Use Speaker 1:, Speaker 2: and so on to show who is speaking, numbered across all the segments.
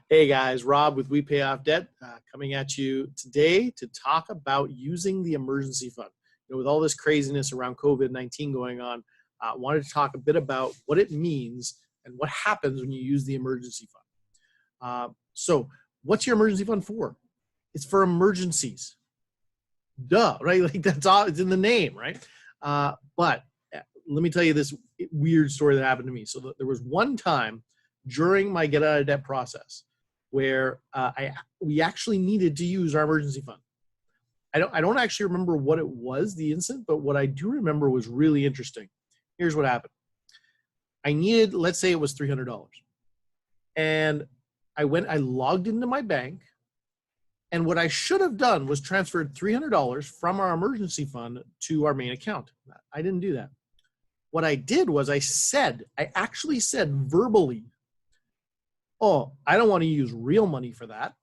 Speaker 1: Hey guys, Rob with WePayOffDebt coming at you today to talk about using the emergency fund. With all this craziness around COVID-19 going on, I wanted to talk a bit about what it means and what happens when you use the emergency fund. So what's your emergency fund for? It's for emergencies. Duh, right? Like that's all, it's in the name, right? But let me tell you this weird story that happened to me. So there was one time during my get out of debt process where we actually needed to use our emergency fund. I don't actually remember what it was, the incident, but what I do remember was really interesting. Here's what happened. I needed, let's say it was $300. And I logged into my bank, and what I should have done was transferred $300 from our emergency fund to our main account. I didn't do that. What I did was I actually said verbally, oh, I don't want to use real money for that.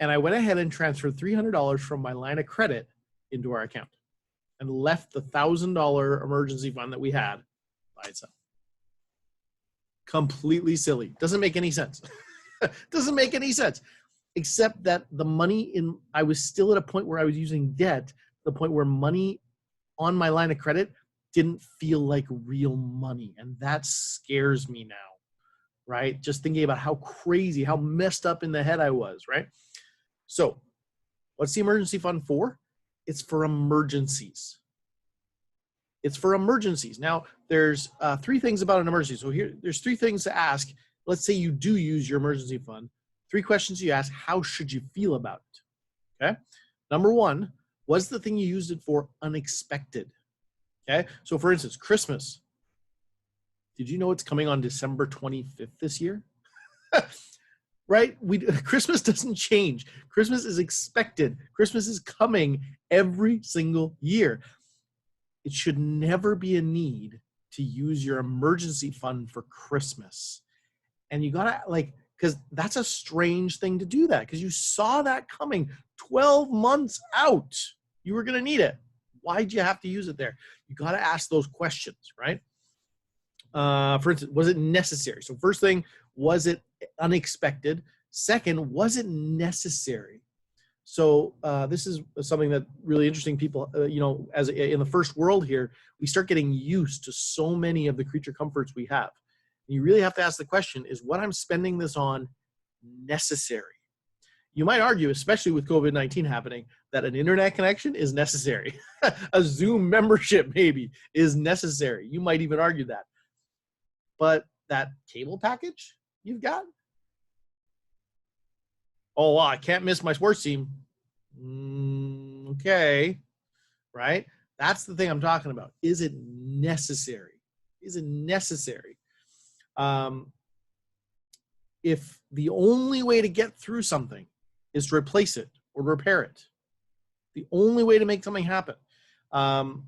Speaker 1: And I went ahead and transferred $300 from my line of credit into our account and left the $1,000 emergency fund that we had by itself. Completely silly. Doesn't make any sense. Doesn't make any sense. Except that the money I was still at a point where I was using debt, the point where money on my line of credit didn't feel like real money. And that scares me now, right? Just thinking about how crazy, how messed up in the head I was, right? So what's the emergency fund for? It's for emergencies. It's for emergencies. Now, there's three things about an emergency. So there's three things to ask. Let's say you do use your emergency fund. Three questions you ask, how should you feel about it? Okay. Number one, was the thing you used it for unexpected? Okay. So for instance, Christmas. Did you know it's coming on December 25th this year? Right? Christmas doesn't change. Christmas is expected. Christmas is coming every single year. It should never be a need to use your emergency fund for Christmas. And you gotta because that's a strange thing to do that, because you saw that coming 12 months out. You were going to need it. Why'd you have to use it there? You got to ask those questions, right? For instance, was it necessary? So first thing, was it unexpected? Second, was it necessary? So this is something that really interesting people, as in the first world here, we start getting used to so many of the creature comforts we have. You really have to ask the question, is what I'm spending this on necessary? You might argue, especially with COVID-19 happening, that an internet connection is necessary. A Zoom membership maybe is necessary. You might even argue that. But that cable package you've got? Oh, wow, I can't miss my sports team. Okay, right? That's the thing I'm talking about. Is it necessary? Is it necessary? If the only way to get through something is to replace it or repair it, the only way to make something happen. For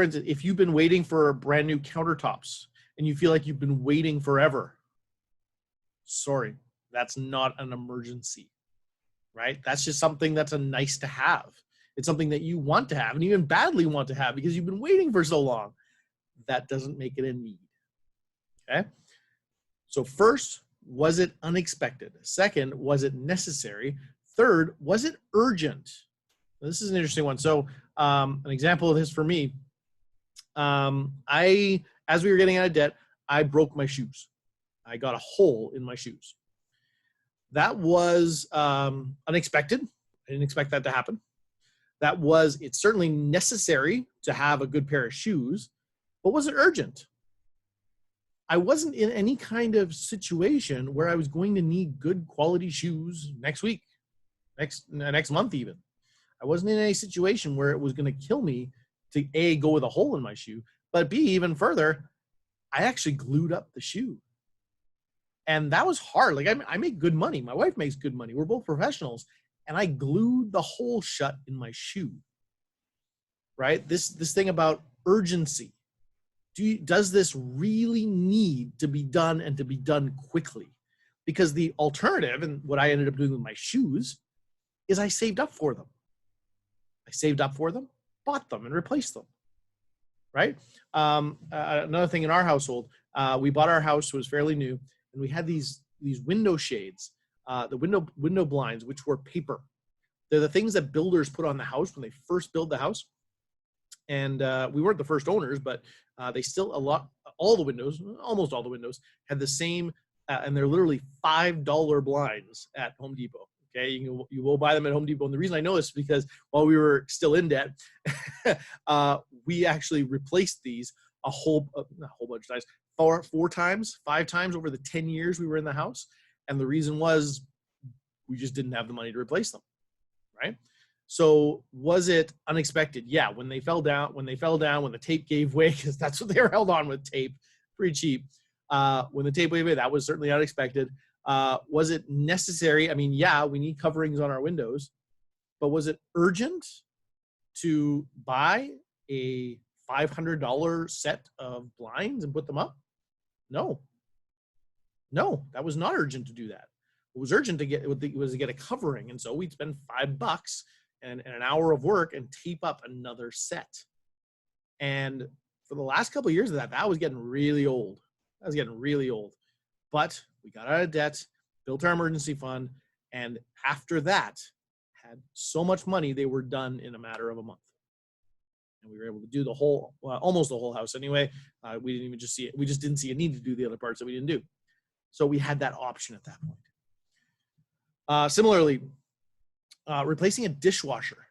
Speaker 1: instance, if you've been waiting for brand new countertops and you feel like you've been waiting forever, sorry, that's not an emergency, right? That's just something that's a nice to have. It's something that you want to have and even badly want to have because you've been waiting for so long. That doesn't make it a need. Okay. So first, was it unexpected? Second, was it necessary? Third, was it urgent? Now, this is an interesting one. So an example of this for me, as we were getting out of debt, I broke my shoes. I got a hole in my shoes. That was unexpected. I didn't expect that to happen. It's certainly necessary to have a good pair of shoes, but was it urgent? I wasn't in any kind of situation where I was going to need good quality shoes next week, next month even. I wasn't in any situation where it was going to kill me to A, go with a hole in my shoe, but B, even further, I actually glued up the shoe. And that was hard. Like I make good money. My wife makes good money. We're both professionals. And I glued the hole shut in my shoe, right? This thing about urgency. Does this really need to be done and to be done quickly? Because the alternative, and what I ended up doing with my shoes, is I saved up for them. I saved up for them, bought them, and replaced them, right? Another thing in our household, we bought our house, it was fairly new, and we had these these window shades, the window blinds, which were paper. They're the things that builders put on the house when they first build the house. And we weren't the first owners, but they still all the windows, almost all the windows, had the same, and they're literally $5 blinds at Home Depot. Okay, you will buy them at Home Depot. And the reason I know this is because while we were still in debt, we actually replaced these not a whole bunch of times, five times over the 10 years we were in the house. And the reason was we just didn't have the money to replace them, right? So was it unexpected? Yeah, when they fell down, when the tape gave way, because that's what they were held on with, tape, pretty cheap. When the tape gave way, that was certainly unexpected. Was it necessary? I mean, yeah, we need coverings on our windows, but was it urgent to buy a $500 set of blinds and put them up? No, that was not urgent to do that. What was urgent to get was to get a covering, and so we'd spend $5 and an hour of work and tape up another set. And for the last couple of years of that was getting really old. But we got out of debt, built our emergency fund, and after that had so much money they were done in a matter of a month. And we were able to do almost the whole house anyway. We didn't even just see it. We just didn't see a need to do the other parts that we didn't do. So we had that option at that point. Similarly, replacing a dishwasher.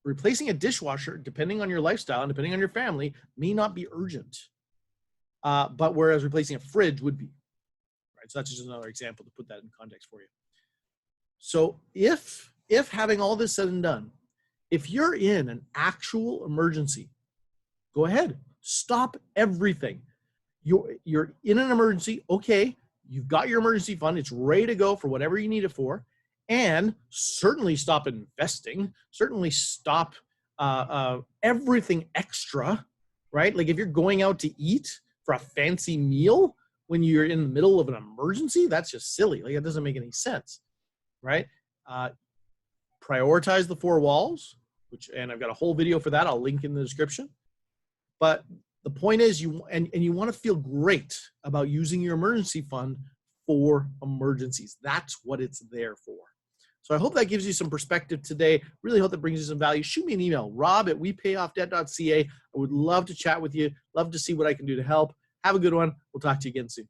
Speaker 1: Replacing a dishwasher, depending on your lifestyle and depending on your family, may not be urgent. But whereas replacing a fridge would be. Right? So that's just another example to put that in context for you. So if having all this said and done, if you're in an actual emergency, go ahead, stop everything. You're in an emergency, okay, you've got your emergency fund, it's ready to go for whatever you need it for, and certainly stop investing, certainly stop everything extra, right? Like if you're going out to eat for a fancy meal when you're in the middle of an emergency, that's just silly. Like it doesn't make any sense, right? Prioritize the 4 walls, and I've got a whole video for that. I'll link in the description. But the point is you want to feel great about using your emergency fund for emergencies. That's what it's there for. So I hope that gives you some perspective today. Really hope that brings you some value. Shoot me an email, rob@WePayOffDebt.ca. I would love to chat with you. Love to see what I can do to help. Have a good one. We'll talk to you again soon.